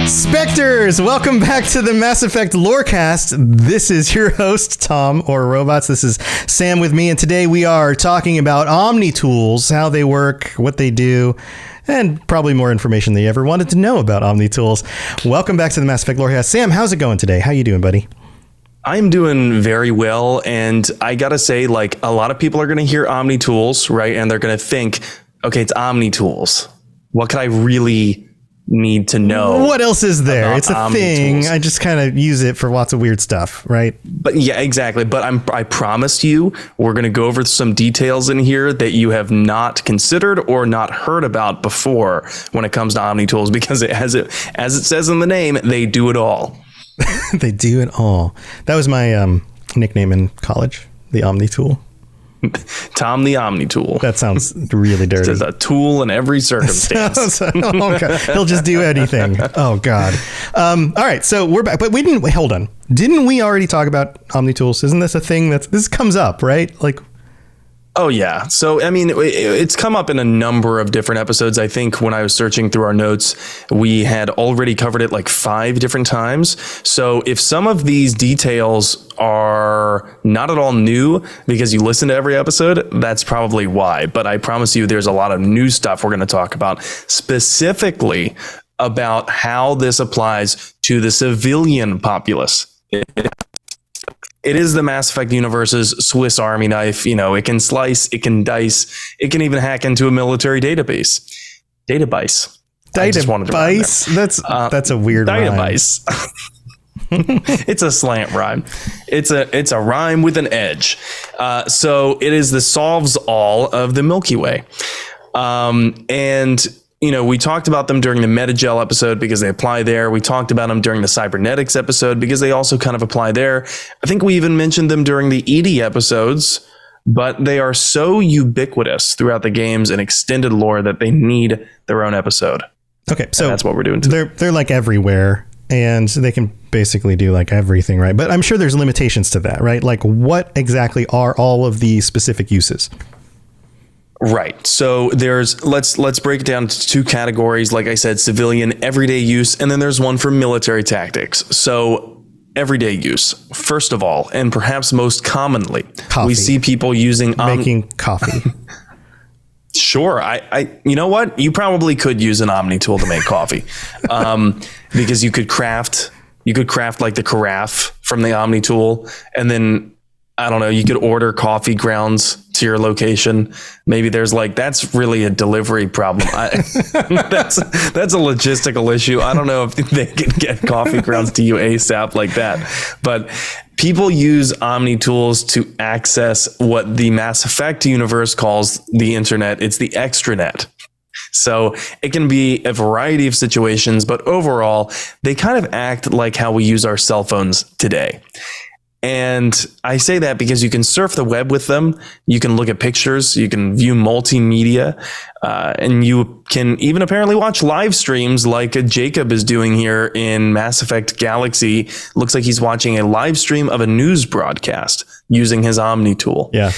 Spectres, welcome back to the Mass Effect Lorecast. This is your host, Tom, or Robots. This is Sam with me, and today we are talking about Omni Tools, how they work, what they do, and probably more information than you ever wanted to know about Omni Tools. Welcome back to the Mass Effect Lorecast. Sam, how's it going today? How you doing, buddy? I'm doing very well, and I gotta say, like, a lot of people are gonna hear Omni Tools, right? And they're gonna think, okay, it's Omni Tools. What could I really need to know? What else is there? It's a Omni thing. Tools? I just kind of use it for lots of weird stuff, right? But yeah, exactly. But I promised you, we're going to go over some details in here that you have not considered or not heard about before when it comes to Omni Tools, because as it says in the name, they do it all. They do it all. That was my nickname in college, the Omni Tool. Tom the Omni Tool. That sounds really dirty. There's a tool in every circumstance. Oh, God. He'll just do anything. Oh, God. All right. So we're back. But we didn't. Wait, hold on. Didn't we already talk about Omni Tools? Isn't this a thing this comes up, right? Like. Oh, yeah. So, I mean, it's come up in a number of different episodes. I think when I was searching through our notes, we had already covered it like 5 different times. So if some of these details are not at all new because you listen to every episode, that's probably why. But I promise you, there's a lot of new stuff we're going to talk about, specifically about how this applies to the civilian populace. It is the Mass Effect universe's Swiss Army knife. You know, it can slice, it can dice, it can even hack into a military database. Database. That's a weird database. It's a slant rhyme. It's a rhyme with an edge. So it is the solves all of the Milky Way. And you know, we talked about them during the Metagel episode because they apply there. We talked about them during the Cybernetics episode because they also kind of apply there. I think we even mentioned them during the EDI episodes, but they are so ubiquitous throughout the games and extended lore that they need their own episode. Okay, so and that's what we're doing today. They're like everywhere, and they can basically do like everything, right? But I'm sure there's limitations to that, right? Like, what exactly are all of the specific uses? Right. So let's break it down to 2 categories. Like I said, civilian, everyday use, and then there's one for military tactics. So everyday use, first of all, and perhaps most commonly, we see people using making coffee. Sure. I you know what? You probably could use an Omni tool to make coffee, because you could craft like the carafe from the Omni tool, and then I don't know, you could order coffee grounds to your location. Maybe there's that's really a delivery problem. That's a logistical issue. I don't know if they can get coffee grounds to you ASAP like that, but people use Omni tools to access what the Mass Effect universe calls the internet. It's the extranet. So it can be a variety of situations, but overall, they kind of act like how we use our cell phones today. And I say that because you can surf the web with them. You can look at pictures. You can view multimedia. And you can even apparently watch live streams like Jacob is doing here in Mass Effect Galaxy. Looks like he's watching a live stream of a news broadcast using his Omni tool. Yeah.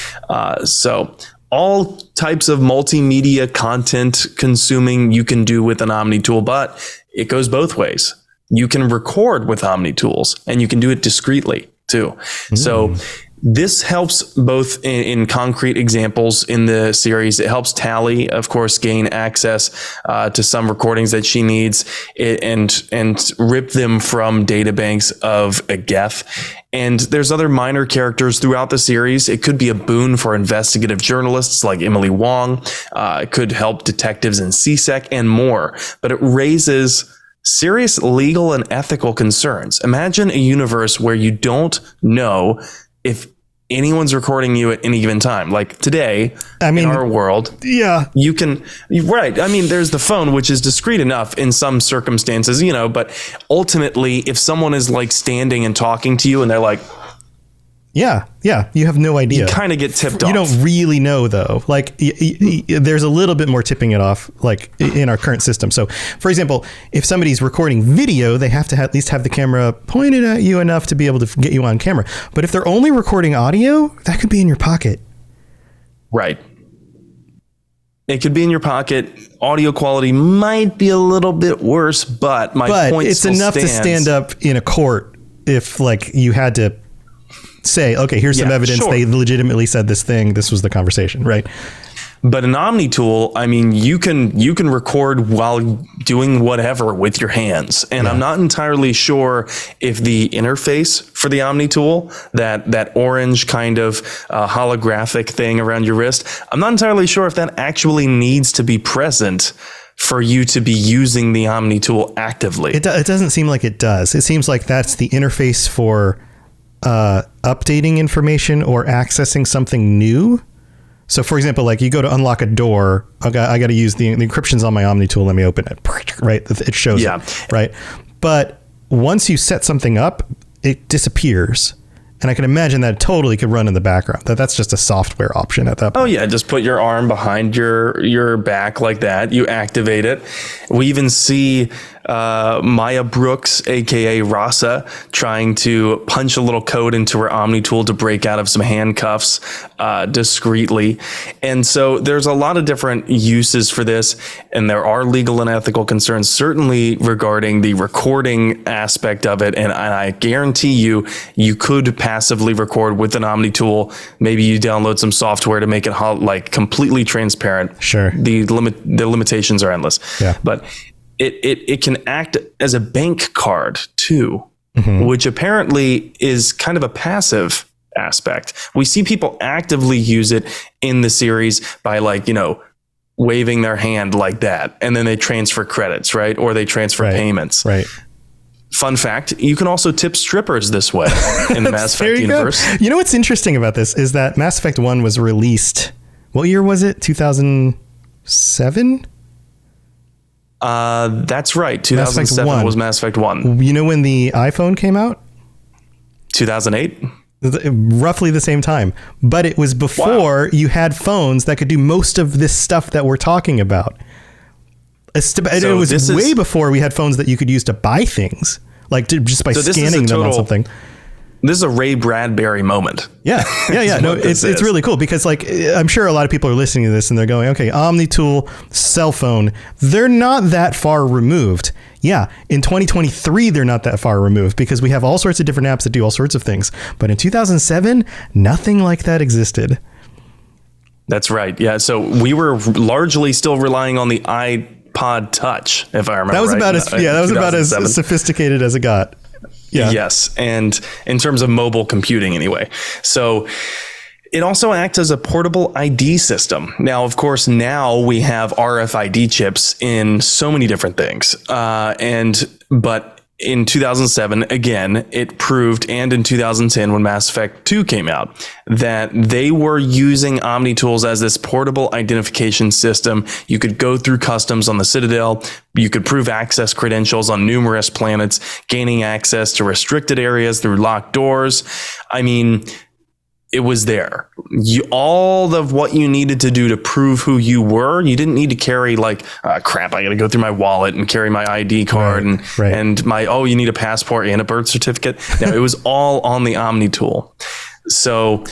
So all types of multimedia content consuming you can do with an Omni tool, but it goes both ways. You can record with Omni tools and you can do it discreetly too. So this helps both in concrete examples in the series. It helps Tali, of course, gain access to some recordings that she needs and rip them from databanks of a Geth. And there's other minor characters throughout the series. It could be a boon for investigative journalists like Emily Wong. It could help detectives in CSEC and more. But it raises serious legal and ethical concerns. Imagine a universe where you don't know if anyone's recording you at any given time. Like today, in our world, you can, right. I mean, there's the phone, which is discreet enough in some circumstances, but ultimately if someone is standing and talking to you and they're like, Yeah. You have no idea. You kind of get tipped off. You don't really know, though. There's a little bit more tipping it off, in our current system. So, for example, if somebody's recording video, they have to at least have the camera pointed at you enough to be able to get you on camera. But if they're only recording audio, that could be in your pocket. Right. It could be in your pocket. Audio quality might be a little bit worse, but point it's still enough stands. to stand up in a court if like you had to say, okay, here's some evidence. Sure. They legitimately said this thing. This was the conversation, right? But an Omni Tool, I mean, you can record while doing whatever with your hands. And I'm not entirely sure if the interface for the Omni Tool, that orange kind of holographic thing around your wrist, I'm not entirely sure if that actually needs to be present for you to be using the Omni Tool actively. It doesn't seem like it does. It seems like that's the interface for updating information or accessing something new. So, for example, like you go to unlock a door, I got to use the encryption's on my Omni Tool. Let me open it. Right, it shows it. Right, but once you set something up, it disappears, and I can imagine that totally could run in the background. That's just a software option at that point. Oh yeah, just put your arm behind your back like that. You activate it. We even see Maya Brooks, aka Rasa, trying to punch a little code into her Omni Tool to break out of some handcuffs discreetly. And so there's a lot of different uses for this, and there are legal and ethical concerns certainly regarding the recording aspect of it. And I guarantee you could passively record with an Omni Tool. Maybe you download some software to make it like completely transparent. Sure. The limitations are endless. Yeah. But it can act as a bank card too, which apparently is kind of a passive aspect. We see people actively use it in the series by waving their hand like that, and then they transfer credits, right? Or they transfer payments. Right. Fun fact, you can also tip strippers this way in the Mass Effect universe. You know what's interesting about this is that Mass Effect 1 was released, what year was it? 2007? That's right. 2007 was Mass Effect 1. You know when the iPhone came out? 2008? Roughly the same time. But it was before you had phones that could do most of this stuff that we're talking about. It was way before we had phones that you could use to buy things, like just by scanning them on something. This is a Ray Bradbury moment. Yeah. No, it's really cool because I'm sure a lot of people are listening to this and they're going, okay, Omni Tool, cell phone, they're not that far removed. Yeah, in 2023, they're not that far removed because we have all sorts of different apps that do all sorts of things. But in 2007, nothing like that existed. That's right. Yeah. So we were largely still relying on the iPod Touch, if I remember. That was about as sophisticated as it got. Yeah. Yes. And in terms of mobile computing anyway. So it also acts as a portable ID system. Now, of course, now we have RFID chips in so many different things. But in 2007, again, it proved, and in 2010, when Mass Effect 2 came out, that they were using Omni Tools as this portable identification system. You could go through customs on the Citadel. You could prove access credentials on numerous planets, gaining access to restricted areas through locked doors. I mean, it was there. All of what you needed to do to prove who you were, you didn't need to carry crap, I got to go through my wallet and carry my ID card and my, you need a passport and a birth certificate. No, it was all on the Omni Tool. So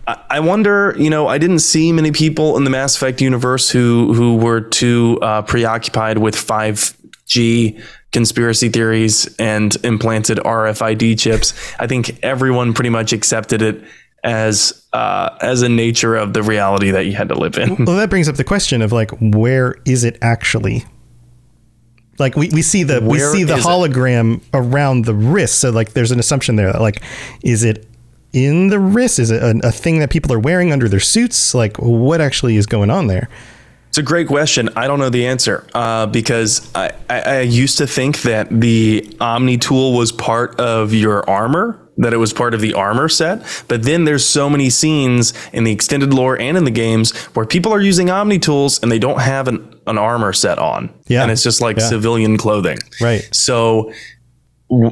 I wonder, I didn't see many people in the Mass Effect universe who were too preoccupied with 5G conspiracy theories and implanted RFID chips. I think everyone pretty much accepted it as a nature of the reality that you had to live in. Well, that brings up the question of where is it actually? We see the hologram around the wrist. So there's an assumption there that is it in the wrist? Is it a thing that people are wearing under their suits? What actually is going on there? It's a great question. I don't know the answer because I used to think that the Omni Tool was part of your armor, that it was part of the armor set. But then there's so many scenes in the extended lore and in the games where people are using Omni Tools and they don't have an armor set on. Yeah. And it's just civilian clothing. Right. So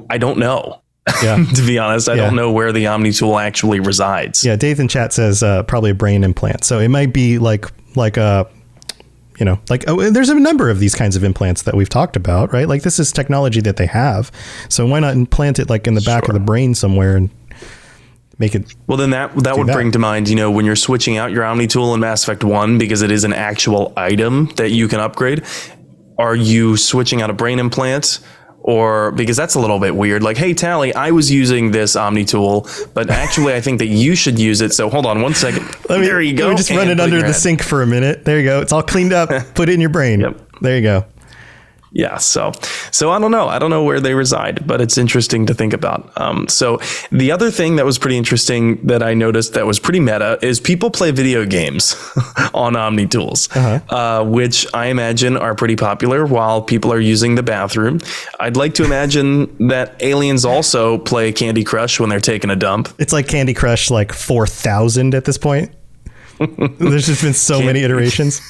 I don't know. Yeah. To be honest, I don't know where the Omni Tool actually resides. Yeah. Dave in chat says probably a brain implant. So it might be there's a number of these kinds of implants that we've talked about, right? This is technology that they have. So why not implant it in the back of the brain somewhere and make it. Well, then that would bring to mind, when you're switching out your Omni tool in Mass Effect 1, because it is an actual item that you can upgrade. Are you switching out a brain implant? Or because that's a little bit weird. Like, hey, Tally, I was using this Omni tool, but actually I think that you should use it. So hold on one second. There you go. Just run it under the sink for a minute. There you go. It's all cleaned up. Put it in your brain. Yep. There you go. Yeah. So I don't know. I don't know where they reside, but it's interesting to think about. So the other thing that was pretty interesting that I noticed that was pretty meta is people play video games on Omni tools, which I imagine are pretty popular while people are using the bathroom. I'd like to imagine that aliens also play Candy Crush when they're taking a dump. It's like Candy Crush, like 4,000 at this point. There's just been so many iterations.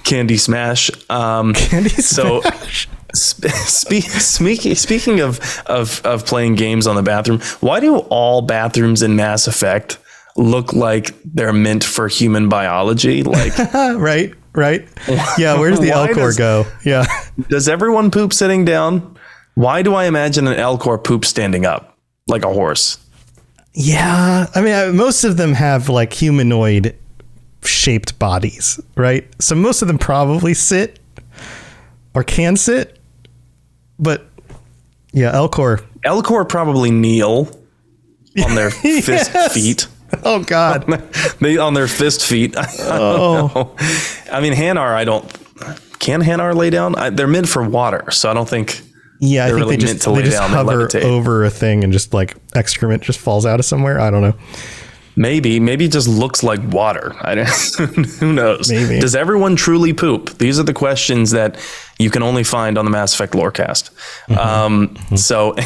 Candy Smash. Candy Smash. Speaking of playing games on the bathroom, why do all bathrooms in Mass Effect look like they're meant for human biology? Like, right. Yeah, where's the Elcor go? Yeah. Does everyone poop sitting down? Why do I imagine an Elcor poop standing up like a horse? Yeah, I mean, most of them have like humanoid shaped bodies, right? So most of them probably sit or can sit, but yeah, Elcor probably kneel on their fist feet. Oh God, they on their fist feet. I mean, can Hanar lay down? They're meant for water, so I don't think. Yeah, I think they just hover over a thing and just like excrement just falls out of somewhere. I don't know. Maybe it just looks like water. Who knows? Maybe. Does everyone truly poop? These are the questions that you can only find on the Mass Effect Lorecast. So,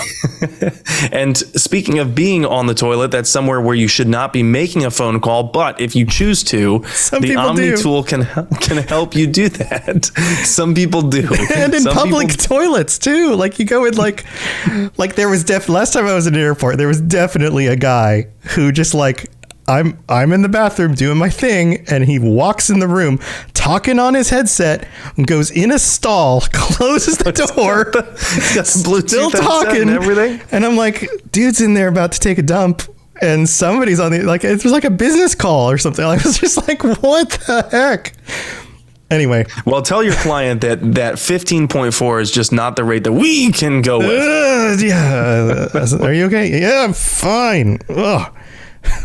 and speaking of being on the toilet, that's somewhere where you should not be making a phone call. But if you choose to, the Omni tool can help you do that. Some people do, and in public toilets too. Like you go in like there was last time I was in an airport, there was definitely a guy who just like. I'm in the bathroom doing my thing, and he walks in the room talking on his headset, goes in a stall, closes the door, still talking, and everything. And I'm like, dude's in there about to take a dump, and somebody's on the it was like a business call or something. I was just like, what the heck? Anyway, well, tell your client that 15.4 is just not the rate that we can go with. Yeah, are you okay? Yeah, I'm fine. Ugh.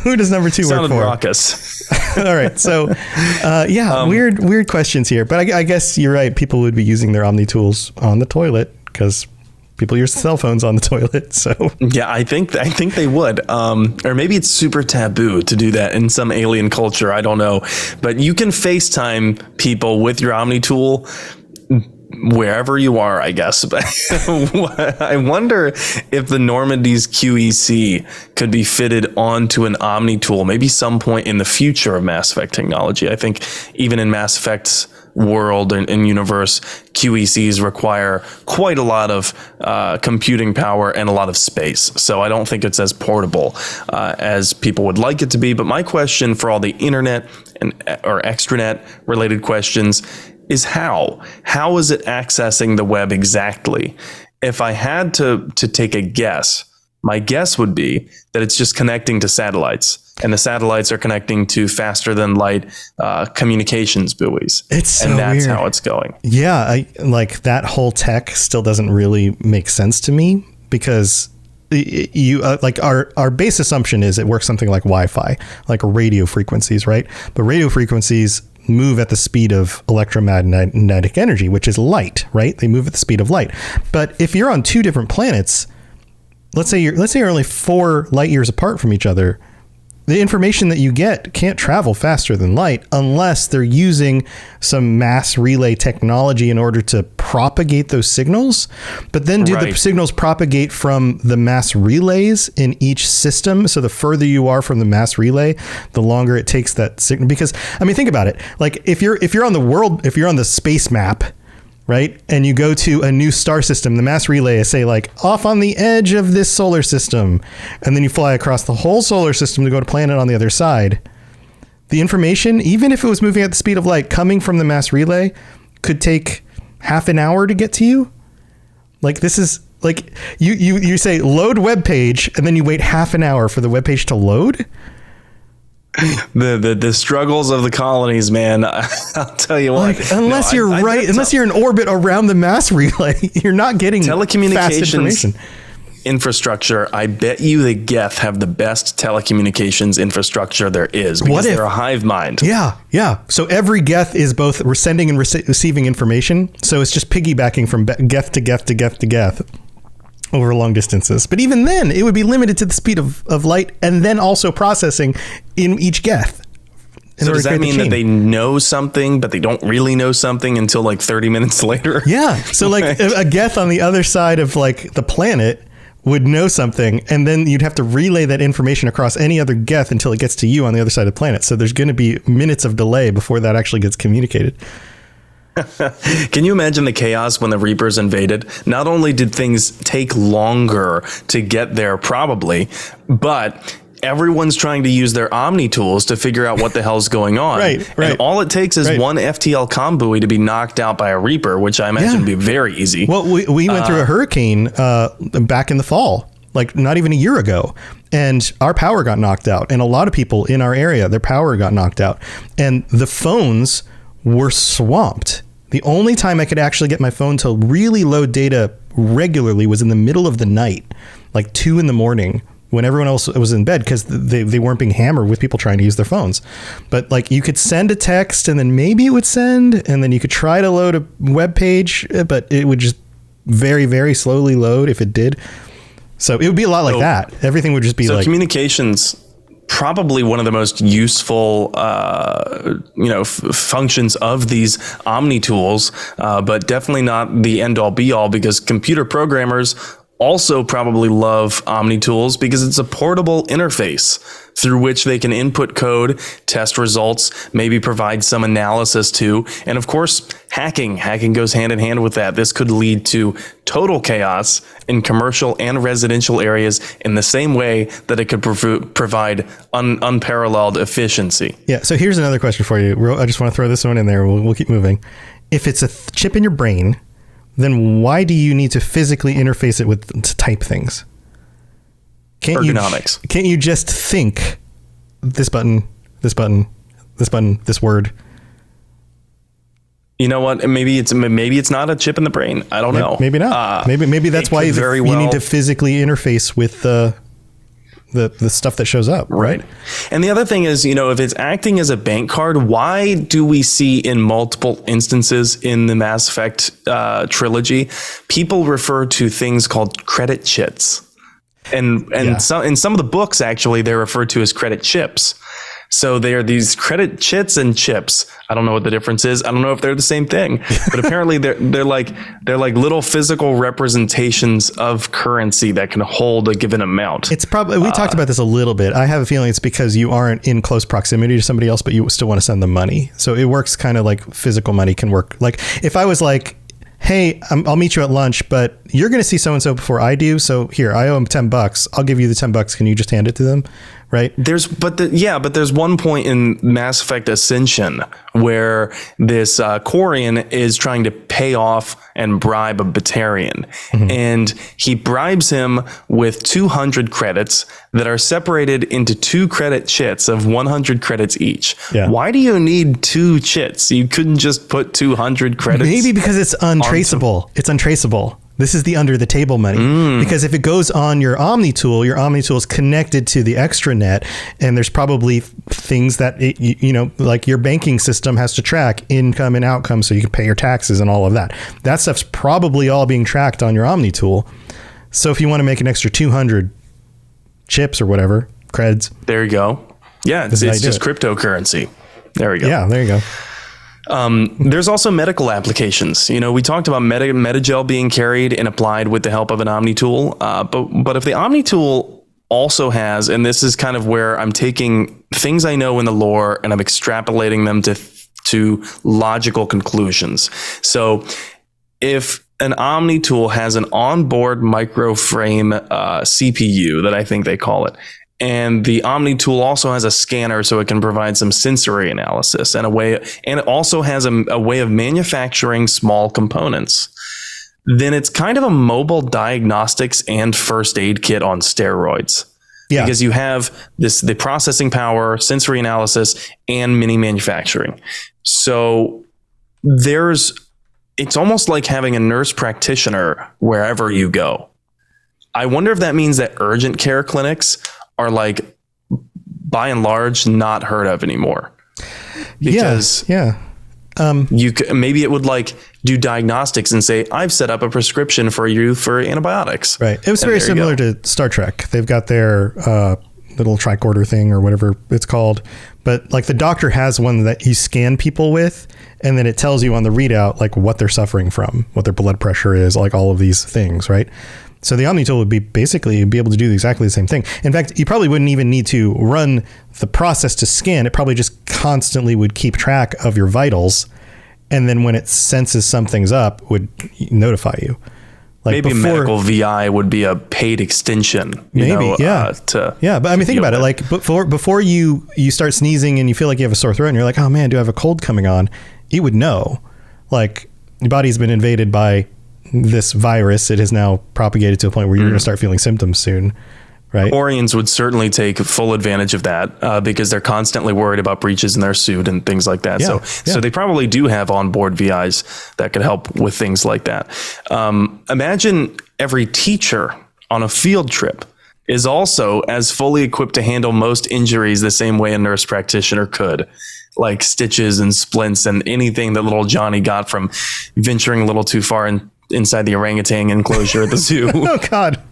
Who does number 2 work for? Sounded raucous. All right. So, weird questions here. But I guess you're right. People would be using their Omni tools on the toilet because people use cell phones on the toilet. So yeah, I think they would. Or maybe it's super taboo to do that in some alien culture. I don't know. But you can FaceTime people with your Omni tool wherever you are, I guess. But I wonder if the Normandy's QEC could be fitted onto an Omni tool, maybe some point in the future of Mass Effect technology. I think even in Mass Effect's world and universe, QECs require quite a lot of computing power and a lot of space. So I don't think it's as portable as people would like it to be. But my question for all the internet or extranet related questions is how is it accessing the web exactly? If I had to take a guess, my guess would be that it's just connecting to satellites, and the satellites are connecting to faster than light communications buoys. It's so and that's weird. How it's going. Yeah, I like that whole tech still doesn't really make sense to me because you like our base assumption is it works something like Wi-Fi, like radio frequencies, right? But radio frequencies move at the speed of electromagnetic energy, which is light, right? They move at the speed of light. But if you're on 2 different planets, let's say you're only 4 light years apart from each other, the information that you get can't travel faster than light unless they're using some mass relay technology in order to propagate those signals. But then do the signals propagate from the mass relays in each system? So the further you are from the mass relay, the longer it takes that signal. Because I mean, think about it. Like if you're on the space map, right? And you go to a new star system, the mass relay is say like off on the edge of this solar system. And then you fly across the whole solar system to go to planet on the other side. The information, even if it was moving at the speed of light coming from the mass relay, could take half an hour to get to you. Like this is Like you say load web page, and then you wait half an hour for the web page to load. The struggles of the colonies, man. I'll tell you what. Like, unless unless you're in orbit around the mass relay, you're not getting fast information. Infrastructure. I bet you the Geth have the best telecommunications infrastructure there is, because they're a hive mind. Yeah. So every Geth is both sending and receiving information. So it's just piggybacking from Geth to Geth to Geth to Geth over long distances. But even then, it would be limited to the speed of light, and then also processing in each Geth. So does that mean that they know something, but they don't really know something until like 30 minutes later? Yeah. So like a Geth on the other side of like the planet would know something, and then you'd have to relay that information across any other Geth until it gets to you on the other side of the planet. So there's going to be minutes of delay before that actually gets communicated. Can you imagine the chaos when the Reapers invaded? Not only did things take longer to get there, probably, but everyone's trying to use their Omni tools to figure out what the hell's going on. Right. And all it takes is one FTL comm buoy to be knocked out by a Reaper, which I imagine would be very easy. Well, we went through a hurricane back in the fall, like not even a year ago, and our power got knocked out. And a lot of people in our area, their power got knocked out, and the phones were swamped. The only time I could actually get my phone to really load data regularly was in the middle of the night, like 2 a.m, when everyone else was in bed, because they weren't being hammered with people trying to use their phones. But like you could send a text and then maybe it would send, and then you could try to load a web page, but it would just very, very slowly load if it did. So it would be a lot like that. Everything would just be like communications. Probably one of the most useful, functions of these Omni tools, but definitely not the end all be all, because computer programmers also probably love Omni tools because it's a portable interface through which they can input code, test results, maybe provide some analysis to, and of course, hacking. Hacking goes hand in hand with that. This could lead to total chaos in commercial and residential areas in the same way that it could provide unparalleled efficiency. Yeah. So here's another question for you. I just want to throw this one in there. We'll keep moving. If it's a chip in your brain, then why do you need to physically interface it with to type things? Ergonomics. Can't you just think this button, this button, this button, this word? You know what? Maybe it's not a chip in the brain. I don't know. Maybe not. Maybe that's why you need to physically interface with the stuff that shows up. Right. And the other thing is, if it's acting as a bank card, why do we see in multiple instances in the Mass Effect trilogy, people refer to things called credit chits? And in some of the books, actually, they're referred to as credit chips. So they are these credit chits and chips. I don't know what the difference is. I don't know if they're the same thing, but apparently they're like little physical representations of currency that can hold a given amount. It's probably, we talked about this a little bit. I have a feeling it's because you aren't in close proximity to somebody else, but you still want to send them money. So it works kind of like physical money can work. Like if I was like, hey, I'll meet you at lunch, but you're going to see so-and-so before I do. So here, I owe him $10. I'll give you the $10. Can you just hand it to them? Right. There's one point in Mass Effect Ascension where this Quarian is trying to pay off and bribe a Batarian, and he bribes him with 200 credits that are separated into 2 credit chits of 100 credits each. Yeah. Why do you need 2 chits? You couldn't just put 200 credits. Maybe because it's untraceable. It's untraceable. This is the under the table money, because if it goes on your Omni tool is connected to the extranet, and there's probably things that like your banking system has to track income and outcome so you can pay your taxes and all of that. That stuff's probably all being tracked on your Omni tool. So if you want to make an extra 200 chips or whatever, creds. There you go. Yeah, it's just cryptocurrency. There we go. Yeah, there you go. There's also medical applications. We talked about Metagel being carried and applied with the help of an Omni tool. But if the Omni tool also has, and this is kind of where I'm taking things I know in the lore and I'm extrapolating them to logical conclusions. So if an Omni tool has an onboard microframe CPU that I think they call it, and the Omni tool also has a scanner so it can provide some sensory analysis and it also has a way of manufacturing small components. then it's kind of a mobile diagnostics and first aid kit on steroids. Yeah. Because you have the processing power, sensory analysis, and mini manufacturing. So it's almost like having a nurse practitioner wherever you go. I wonder if that means that urgent care clinics are like, by and large, not heard of anymore. Because maybe it would like do diagnostics and say, I've set up a prescription for you for antibiotics. Right. It was very similar to Star Trek. They've got their little tricorder thing or whatever it's called. But like the doctor has one that you scan people with, and then it tells you on the readout like what they're suffering from, what their blood pressure is, like all of these things, right? So the Omni Tool would be able to do exactly the same thing. In fact, you probably wouldn't even need to run the process to scan. It probably just constantly would keep track of your vitals. And then when it senses something's up, would notify you. Like maybe medical VI would be a paid extension. But I mean, think about it. Like before you start sneezing and you feel like you have a sore throat and you're like, oh man, do I have a cold coming on? It would know. Like your body's been invaded by this virus. It has now propagated to a point where you're going to start feeling symptoms soon. Right. Orions would certainly take full advantage of that because they're constantly worried about breaches in their suit and things like that. So they probably do have onboard VIs that could help with things like that. Imagine every teacher on a field trip is also as fully equipped to handle most injuries the same way a nurse practitioner could, like stitches and splints and anything that little Johnny got from venturing a little too far inside the orangutan enclosure at the zoo. Oh, God.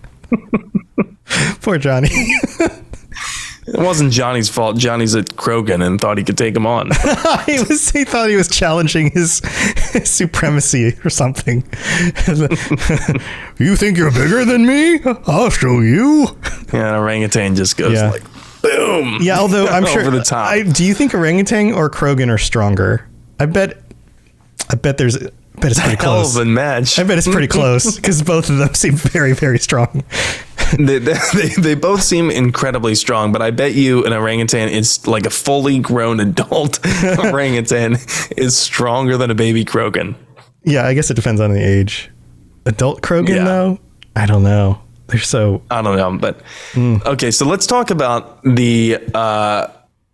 Poor Johnny. It wasn't Johnny's fault. Johnny's at Krogan and thought he could take him on. He thought he was challenging his supremacy or something. You think you're bigger than me? I'll show you. Yeah, an orangutan just goes like, boom. Yeah, although I'm sure. Over the top. Do you think orangutan or Krogan are stronger? I bet it's pretty close. Hell of a match. I bet it's pretty close because both of them seem very, very strong. They both seem incredibly strong, but I bet you an orangutan is like a fully grown adult orangutan is stronger than a baby Krogan. Yeah, I guess it depends on the age. Adult Krogan, though? I don't know. They're so... I don't know, but... Okay, so let's talk about the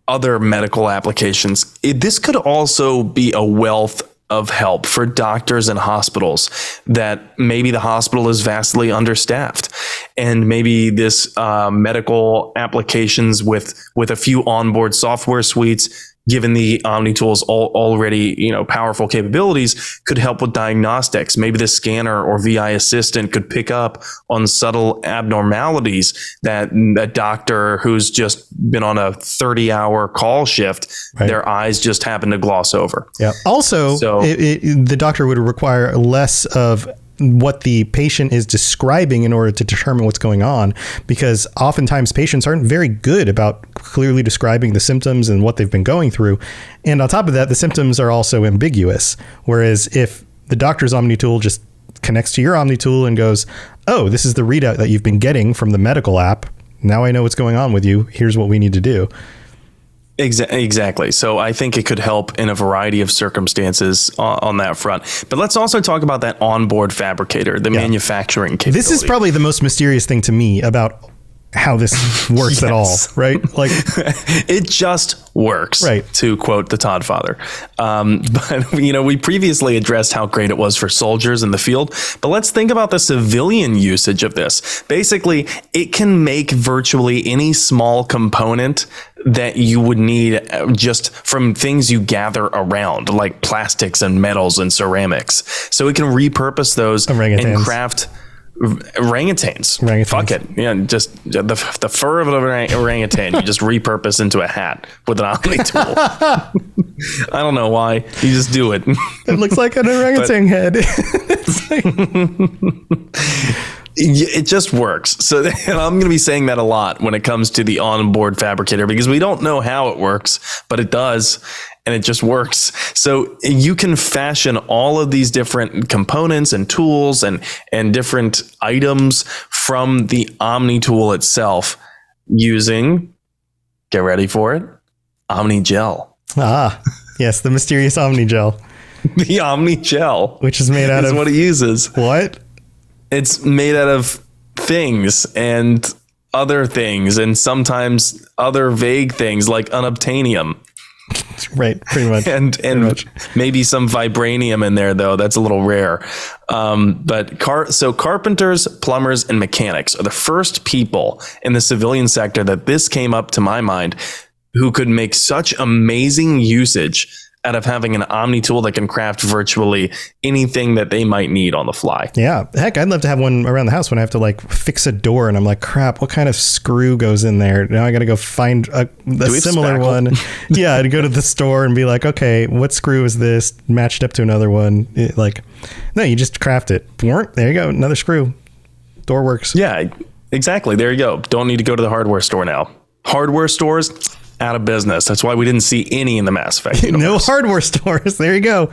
other medical applications. This could also be a wealth of help for doctors and hospitals that maybe the hospital is vastly understaffed, and maybe this medical applications with a few onboard software suites, given the Omni Tool's already powerful capabilities, could help with diagnostics. Maybe the scanner or VI assistant could pick up on subtle abnormalities that a doctor who's just been on a 30-hour call shift, their eyes just happen to gloss over. Yeah. Also, the doctor would require less of what the patient is describing in order to determine what's going on, because oftentimes patients aren't very good about clearly describing the symptoms and what they've been going through. And on top of that, the symptoms are also ambiguous. Whereas if the doctor's Omni Tool just connects to your Omni Tool and goes, oh, this is the readout that you've been getting from the medical app. Now I know what's going on with you. Here's what we need to do. Exactly. So I think it could help in a variety of circumstances on that front. But let's also talk about that onboard fabricator, the manufacturing capability. This is probably the most mysterious thing to me about how this works at all, right? Like it just works, right? To quote the Todd Father. But we previously addressed how great it was for soldiers in the field, but let's think about the civilian usage of this. Basically, it can make virtually any small component that you would need just from things you gather around, like plastics and metals and ceramics. So it can repurpose those and craft orangutans. Fuck it. Yeah, just the fur of an orangutan you just repurpose into a hat with an Omni Tool. I don't know why. You just do it. It looks like an orangutan head. It just works. So and I'm going to be saying that a lot when it comes to the onboard fabricator, because we don't know how it works, but it does. And it just works. So you can fashion all of these different components and tools and different items from the Omni Tool itself using, get ready for it, Omni Gel. Ah, yes, the mysterious Omni Gel. The Omni gel, which is made out of what it uses. What? It's made out of things and other things, and sometimes other vague things like unobtainium. Right, pretty much. And pretty much. Maybe some vibranium in there, though. That's a little rare. But carpenters, plumbers, and mechanics are the first people in the civilian sector that this came up to my mind who could make such amazing usage out of having an Omni tool that can craft virtually anything that they might need on the fly. Yeah. Heck, I'd love to have one around the house when I have to like fix a door and I'm like, crap, what kind of screw goes in there? Now I got to go find a similar one. Yeah. I'd go to the store and be like, okay, what screw is this matched up to another one? No, you just craft it. There you go. Another screw. Door works. Yeah, exactly. There you go. Don't need to go to the hardware store now. Hardware stores, out of business. That's why we didn't see any in the Mass Effect universe. No hardware stores. There you go.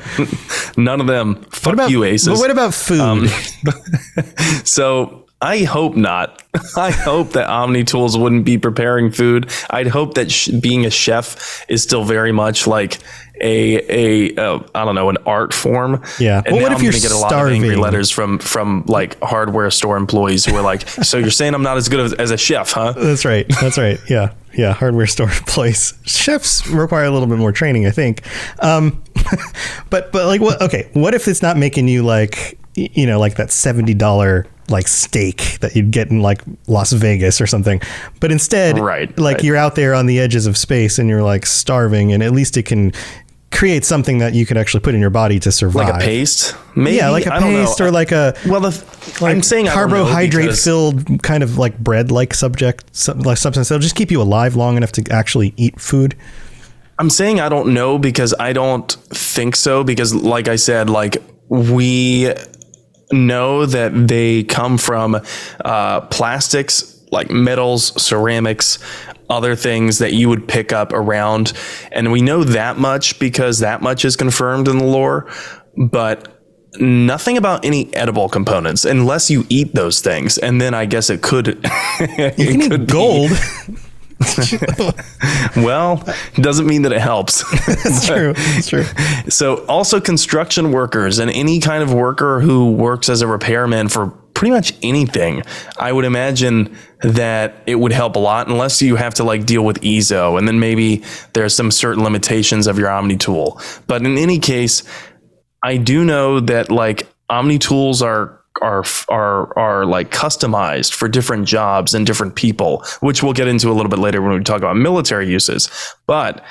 None of them. Fuck about, you, Aces. But what about food? So I hope not. I hope that Omni tools wouldn't be preparing food. I'd hope that being a chef is still very much like I don't know, an art form. Yeah. And well, what if you're get a starving? lot of angry letters from like hardware store employees who are like, so you're saying I'm not as good as a chef, huh? That's right. That's right. Yeah. Yeah. Hardware store employees. Chefs require a little bit more training, I think. But like, what? Okay. What if it's not making you like, like that $70 like steak that you'd get in like Las Vegas or something, but instead, you're out there on the edges of space and you're like starving, and at least it can create something that you can actually put in your body to survive. Like a paste? Maybe. Yeah, like a paste or like a I'm saying carbohydrate filled kind of like bread like substance that'll just keep you alive long enough to actually eat food. I'm saying I don't know because I don't think so, because like I said, like we know that they come from plastics like metals, ceramics, other things that you would pick up around. And we know that much because that much is confirmed in the lore, but nothing about any edible components unless you eat those things. And then I guess it could, you can eat gold. Well, it doesn't mean that it helps. That's true. That's true. So also construction workers and any kind of worker who works as a repairman for pretty much anything, I would imagine that it would help a lot, unless you have to like deal with EZO, and then maybe there's some certain limitations of your Omni tool. But in any case, I do know that like Omni tools are like customized for different jobs and different people, which we'll get into a little bit later when we talk about military uses. But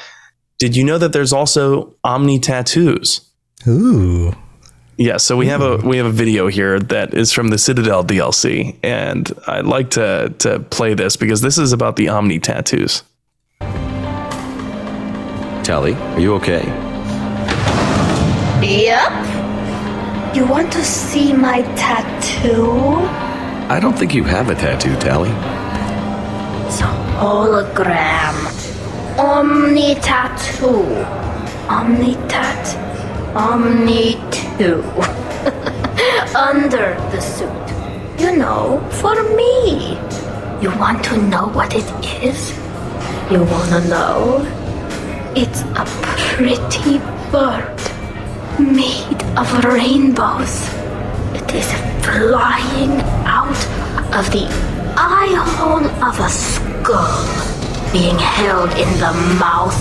did you know that there's also Omni tattoos? Ooh. Yeah, so we have a video here that is from the Citadel DLC, and I'd like to play this because this is about the Omni tattoos. Tally, are you okay? Yep. You want to see my tattoo? I don't think you have a tattoo, Tally. It's a hologram. Omni tattoo. Omni tat. Omni 2. Under the suit. You know, for me. You want to know what it is? You wanna know? It's a pretty bird made of rainbows. It is flying out of the eye hole of a skull, being held in the mouth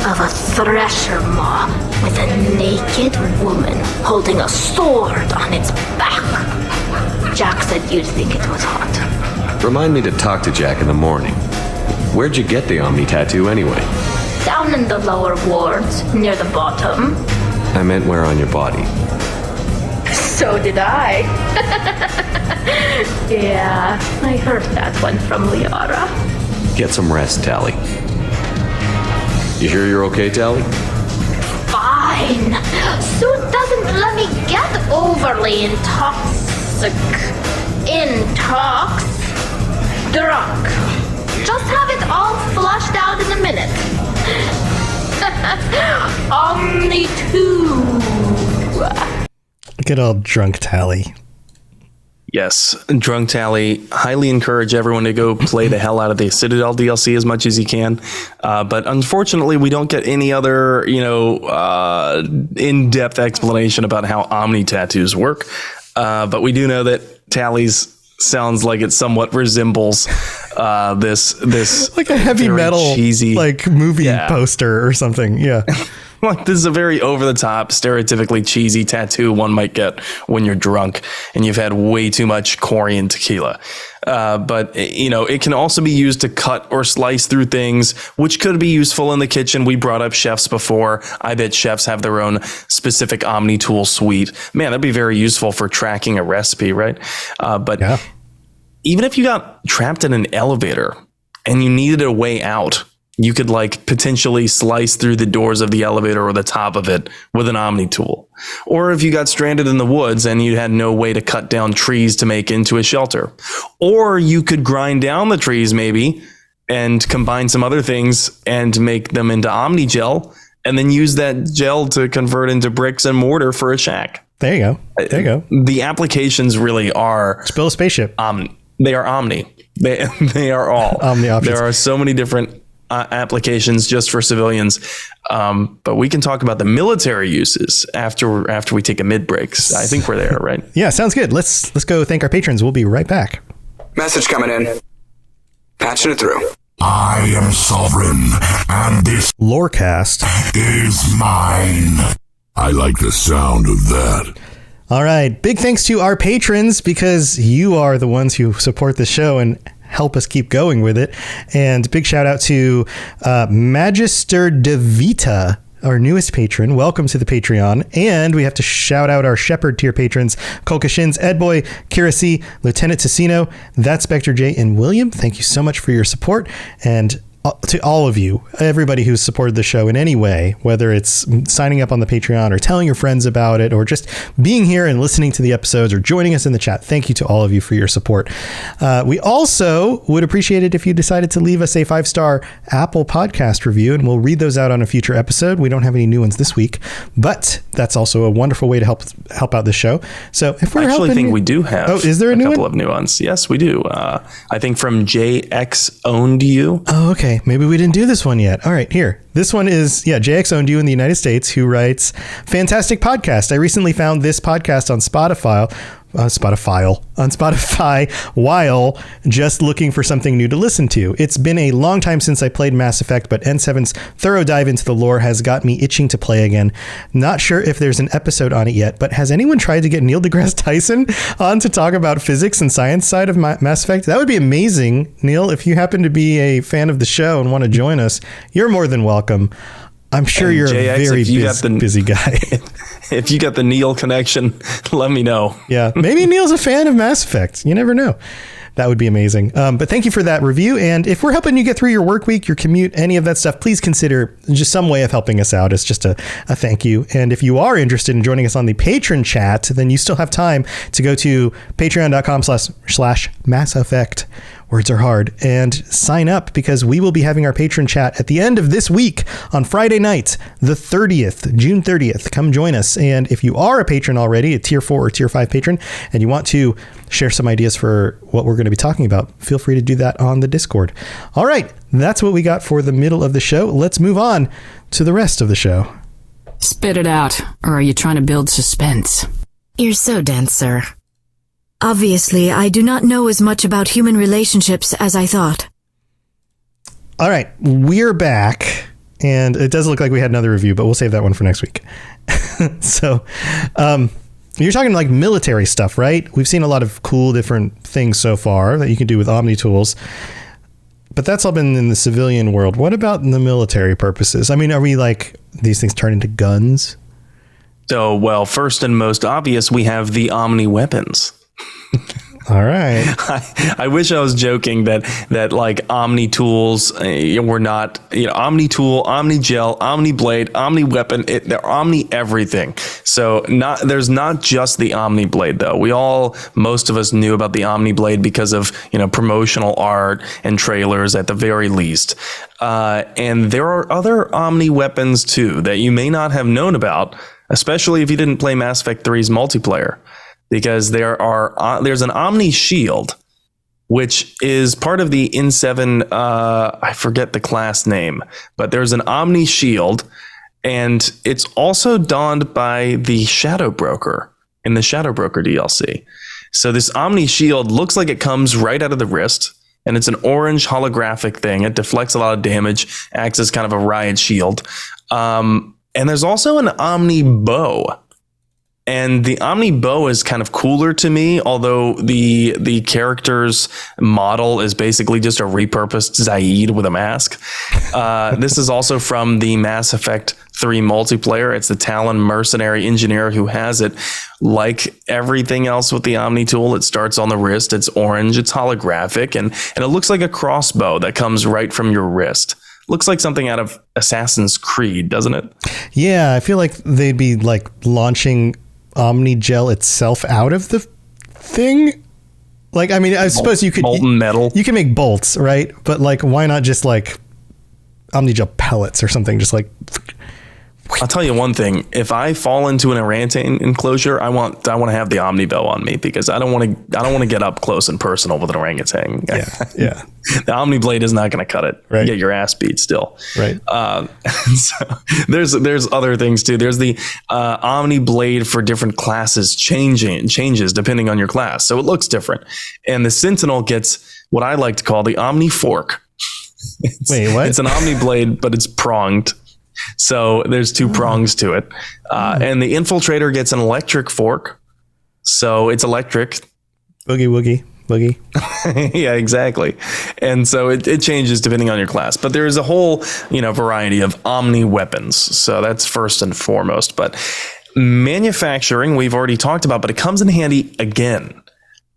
of a thresher maw with a naked woman holding a sword on its back. Jack said you'd think it was hot. Remind me to talk to Jack in the morning. Where'd you get the Omni tattoo anyway? Down in the lower wards, near the bottom. I meant where on your body. So did I. Yeah, I heard that one from Liara. Get some rest, Tally. You sure you're okay, Tally? Fine. Suit doesn't let me get overly drunk. Just have it all flushed out in a minute. Omni 2. Get all drunk, Tally. Yes, Drunk Tally, highly encourage everyone to go play the hell out of the Citadel DLC as much as you can. But unfortunately, we don't get any other, in-depth explanation about how Omni tattoos work. But we do know that Tally's sounds like it somewhat resembles this like a heavy metal cheesy like movie poster or something. Yeah. Like, this is a very over-the-top, stereotypically cheesy tattoo one might get when you're drunk and you've had way too much Korean tequila. But, it can also be used to cut or slice through things, which could be useful in the kitchen. We brought up chefs before. I bet chefs have their own specific Omni Tool suite. Man, that'd be very useful for tracking a recipe, right? But even if you got trapped in an elevator and you needed a way out, you could potentially slice through the doors of the elevator or the top of it with an Omni Tool. Or if you got stranded in the woods and you had no way to cut down trees to make into a shelter. Or you could grind down the trees maybe and combine some other things and make them into Omni Gel and then use that gel to convert into bricks and mortar for a shack. There you go. There you go. The applications really are... Spill a spaceship. They are Omni. They are all. Omni options. There are so many different applications just for civilians, but we can talk about the military uses after we take a mid break. I think we're there, right? Yeah, sounds good. Let's go thank our patrons. We'll be right back. Message coming in. Patching it through. I am sovereign, and this Lorecast is mine. I like the sound of that. All right. Big thanks to our patrons, because you are the ones who support the show and help us keep going with it. And big shout out to Magister De Vita, our newest patron. Welcome to the Patreon. And we have to shout out our Shepherd tier patrons, Kolka Shins, Edboy, Kira C, Lieutenant Tassino, That Spectre J, and William. Thank you so much for your support. And to all of you, everybody who's supported the show in any way, whether it's signing up on the Patreon or telling your friends about it or just being here and listening to the episodes or joining us in the chat. Thank you to all of you for your support. We also would appreciate it if you decided to leave us a 5-star Apple podcast review, and we'll read those out on a future episode. We don't have any new ones this week, but that's also a wonderful way to help out the show. So if we're we do have is there a couple of new ones? Yes, we do. I think from JX Owned You. Oh, okay. Maybe we didn't do this one yet. All right, here. This one is, JX Owned You in the United States, who writes, fantastic podcast. I recently found this podcast on Spotify while just looking for something new to listen to. It's been a long time since I played Mass Effect, but N7's thorough dive into the lore has got me itching to play again. Not sure if there's an episode on it yet, but has anyone tried to get Neil deGrasse Tyson on to talk about physics and science side of Mass Effect? That would be amazing. Neil, if you happen to be a fan of the show and want to join us, you're more than welcome. I'm sure you're JX, a very busy guy. If you got the Neil connection, let me know. Yeah, maybe Neil's a fan of Mass Effect. You never know. That would be amazing. But thank you for that review. And if we're helping you get through your work week, your commute, any of that stuff, please consider just some way of helping us out. It's just a thank you. And if you are interested in joining us on the patron chat, then you still have time to go to patreon.com/Mass Effect. Words are hard, and sign up, because we will be having our patron chat at the end of this week on Friday night, the 30th, June 30th. Come join us. And if you are a patron already, a tier 4 or tier 5 patron, and you want to share some ideas for what we're going to be talking about, feel free to do that on the Discord. All right. That's what we got for the middle of the show. Let's move on to the rest of the show. Spit it out, or are you trying to build suspense? You're so dense, sir. Obviously, I do not know as much about human relationships as I thought. All right, we're back, and it does look like we had another review, but we'll save that one for next week. So, you're talking like military stuff, right? We've seen a lot of cool different things so far that you can do with Omni Tools, but that's all been in the civilian world. What about in the military purposes? I mean, are we like these things turn into guns? So, well, first and most obvious, we have the Omni weapons. All right. I wish I was joking that like Omni tools were not, Omni tool, Omni gel, Omni blade, Omni weapon. They're Omni everything. So there's not just the Omni blade though. Most of us knew about the Omni blade because of promotional art and trailers at the very least. And there are other Omni weapons too that you may not have known about, especially if you didn't play Mass Effect 3's multiplayer. because there's an Omni Shield, which is part of the N7. I forget the class name, but there's an Omni Shield, and it's also donned by the Shadow Broker in the Shadow Broker DLC. So this Omni Shield looks like it comes right out of the wrist, and it's an orange holographic thing. It deflects a lot of damage, acts as kind of a riot shield. And there's also an Omni Bow. And the Omni Bow is kind of cooler to me, although the character's model is basically just a repurposed Zaid with a mask. This is also from the Mass Effect 3 multiplayer. It's the Talon mercenary engineer who has it. Like everything else with the Omni Tool, it starts on the wrist. It's orange. It's holographic. And it looks like a crossbow that comes right from your wrist. Looks like something out of Assassin's Creed, doesn't it? Yeah, I feel like they'd be like launching Omni Gel itself out of the thing. Like, I mean, I suppose you could molten metal. You can make bolts, right? But like, why not just like Omni Gel pellets or something? Just like, I'll tell you one thing. If I fall into an orangutan enclosure, I want to have the Omni Bow on me, because I don't want to get up close and personal with an orangutan. Yeah. The Omni Blade is not going to cut it. Right. You get your ass beat still. Right. So there's other things too. There's the Omni Blade for different classes changes depending on your class, so it looks different. And the Sentinel gets what I like to call the Omni Fork. Wait, what? It's an Omni Blade, but it's pronged. So there's two prongs to it. And the Infiltrator gets an electric fork. So it's electric. Boogie. Yeah, exactly. And so it changes depending on your class. But there is a whole, variety of Omni weapons. So that's first and foremost. But manufacturing, we've already talked about, but it comes in handy again.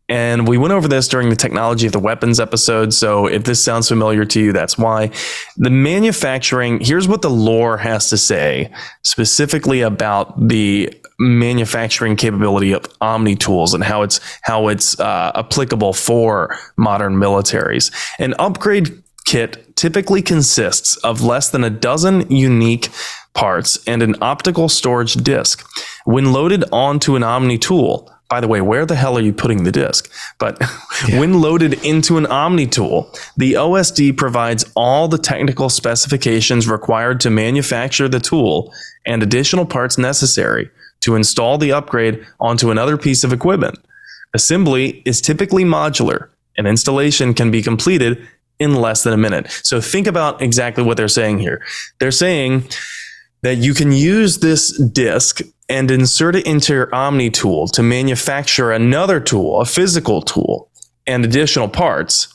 And we went over this during the Technology of the Weapons episode, so if this sounds familiar to you, that's why. The manufacturing, here's what the lore has to say specifically about the manufacturing capability of Omni Tools and how it's applicable for modern militaries. An upgrade kit typically consists of less than a dozen unique parts and an optical storage disk. When loaded onto an Omni Tool, by the way, where the hell are you putting the disk? But when loaded into an Omni Tool, the OSD provides all the technical specifications required to manufacture the tool and additional parts necessary to install the upgrade onto another piece of equipment. Assembly is typically modular, and installation can be completed in less than a minute. So think about exactly what they're saying here. They're saying that you can use this disk and insert it into your Omni Tool to manufacture another tool, a physical tool, and additional parts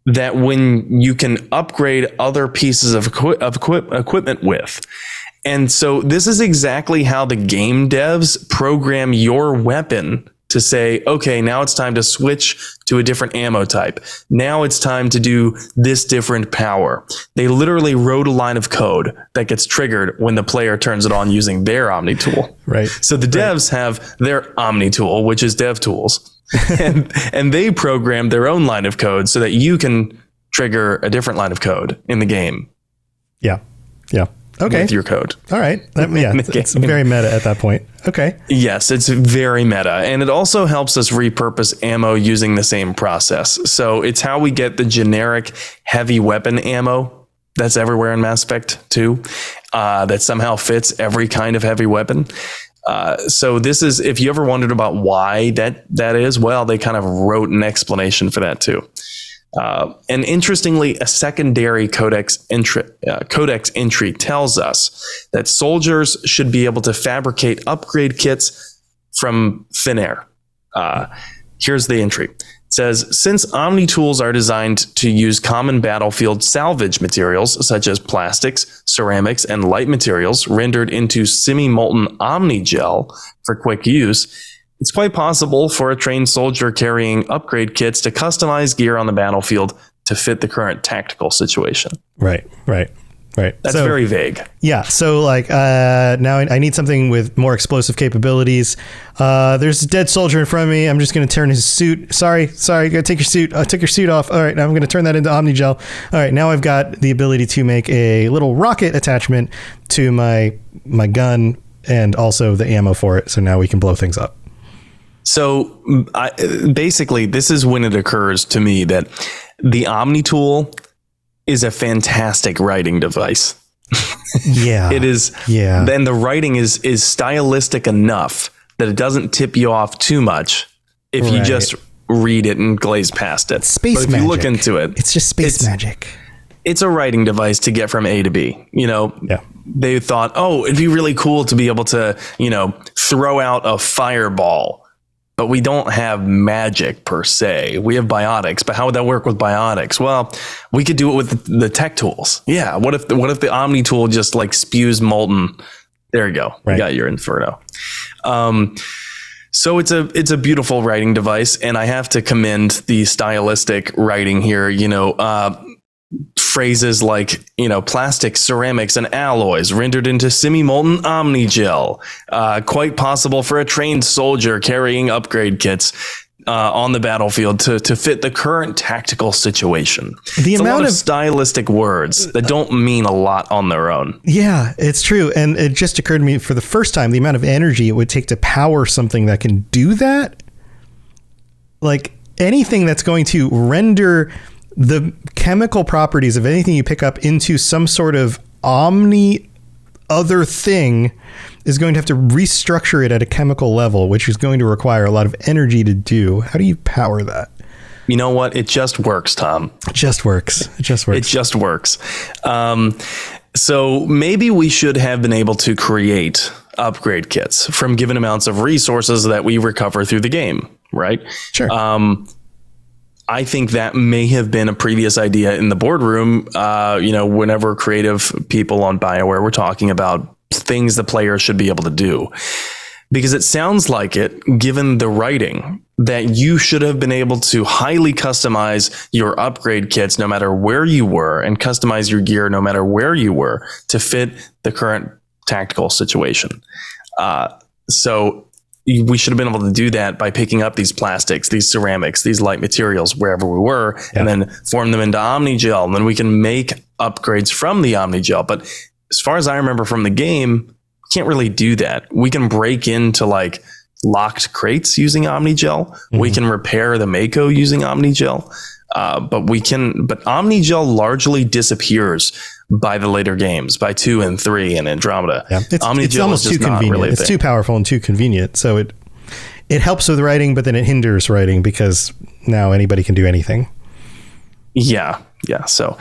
that when you can upgrade other pieces of equipment with. And so this is exactly how the game devs program your weapon to say, okay, now it's time to switch to a different ammo type. Now it's time to do this different power. They literally wrote a line of code that gets triggered when the player turns it on using their Omni Tool. Right. So the devs have their Omni Tool, which is DevTools, and they program their own line of code so that you can trigger a different line of code in the game. Yeah. Okay. With your code. All right. It's very meta at that point. Okay. Yes, it's very meta. And it also helps us repurpose ammo using the same process. So it's how we get the generic heavy weapon ammo that's everywhere in Mass Effect 2 that somehow fits every kind of heavy weapon. So this is, if you ever wondered about why that is, well, they kind of wrote an explanation for that too. And interestingly, a secondary codex entry tells us that soldiers should be able to fabricate upgrade kits from thin air. Here's the entry. It says, since Omni Tools are designed to use common battlefield salvage materials such as plastics, ceramics, and light materials rendered into semi-molten Omni Gel for quick use, it's quite possible for a trained soldier carrying upgrade kits to customize gear on the battlefield to fit the current tactical situation. Right. That's very vague. Yeah. So like now I need something with more explosive capabilities. There's a dead soldier in front of me. I'm just going to turn his suit. Sorry. Gotta take your suit. I took your suit off. All right. Now I'm going to turn that into Omni Gel. All right. Now I've got the ability to make a little rocket attachment to my gun and also the ammo for it. So now we can blow things up. So basically, this is when it occurs to me that the Omni Tool is a fantastic writing device. Yeah. It is. Yeah. Then the writing is stylistic enough that it doesn't tip you off too much if you just read it and glaze past it. Space but if magic. you look into it, it's just space magic. It's a writing device to get from A to B. You know, they thought, oh, it'd be really cool to be able to, you know, throw out a fireball. But we don't have magic per se. We have biotics, but how would that work with biotics? Well, we could do it with the tech tools. Yeah. What if the Omni Tool just like spews molten? There you go. You got your Inferno. So it's a beautiful writing device, and I have to commend the stylistic writing here. You know, phrases like, you know, plastic, ceramics, and alloys rendered into semi-molten Omni-Gel. Quite possible for a trained soldier carrying upgrade kits on the battlefield to fit the current tactical situation. It's amount of stylistic words that don't mean a lot on their own. Yeah, it's true. And it just occurred to me for the first time, the amount of energy it would take to power something that can do that. Like anything that's going to render the chemical properties of anything you pick up into some sort of omni other thing is going to have to restructure it at a chemical level, which is going to require a lot of energy to do. How do you power that? You know what? It just works, Tom. It just works. It just works. It just works. So maybe we should have been able to create upgrade kits from given amounts of resources that we recover through the game, right? Sure. I think that may have been a previous idea in the boardroom, you know, whenever creative people on BioWare were talking about things the player should be able to do. Because it sounds like it, given the writing, that you should have been able to highly customize your upgrade kits no matter where you were, and customize your gear no matter where you were to fit the current tactical situation. So we should have been able to do that by picking up these plastics, these ceramics, these light materials wherever we were, and then form them into Omni-Gel. And then we can make upgrades from the Omni-Gel. But as far as I remember from the game, we can't really do that. We can break into like locked crates using Omni-Gel. Mm-hmm. We can repair the Mako using Omni-Gel. But Omni-Gel largely disappears by the later games, by 2 and 3 and Andromeda. Yeah. It's almost too convenient. Really it's too powerful and too convenient. So it helps with writing, but then it hinders writing because now anybody can do anything. Yeah. So,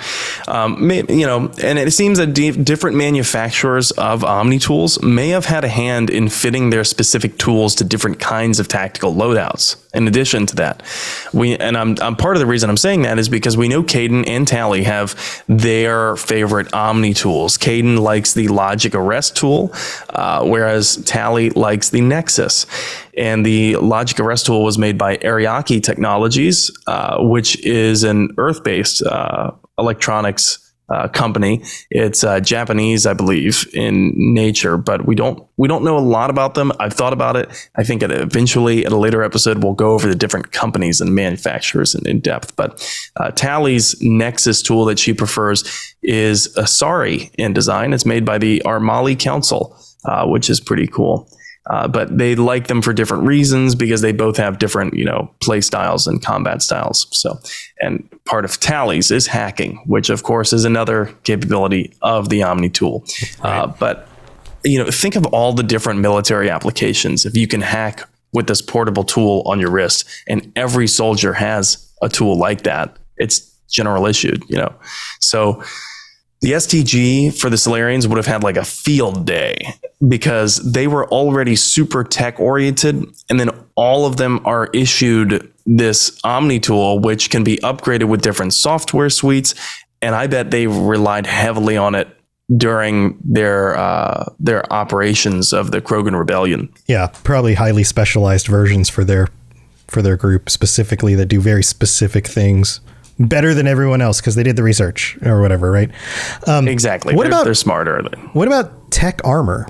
you know, and it seems that different manufacturers of Omni tools may have had a hand in fitting their specific tools to different kinds of tactical loadouts. In addition to that, I'm part of the reason I'm saying that is because we know Caden and Tally have their favorite Omni tools. Caden likes the Logic Arrest tool, whereas Tally likes the Nexus. And the Logic Arrest tool was made by Ariake Technologies, which is an Earth-based electronics company. It's Japanese, I believe, in nature, but we don't know a lot about them. I've thought about it. I think eventually at a later episode we'll go over the different companies and manufacturers in depth. But Tally's Nexus tool that she prefers is Asari in design. It's made by the Armali Council, which is pretty cool. But they like them for different reasons because they both have different, you know, play styles and combat styles. So, and part of Tally's is hacking, which of course is another capability of the Omni tool. Right. But, you know, think of all the different military applications. If you can hack with this portable tool on your wrist, and every soldier has a tool like that, it's general issued, you know. So the STG for the Solarians would have had like a field day because they were already super tech oriented. And then all of them are issued this Omni tool, which can be upgraded with different software suites. And I bet they relied heavily on it during their operations of the Krogan Rebellion. Yeah, probably highly specialized versions for their group specifically that do very specific things. Better than everyone else because they did the research or whatever, right? Exactly. They're smarter. What about tech armor?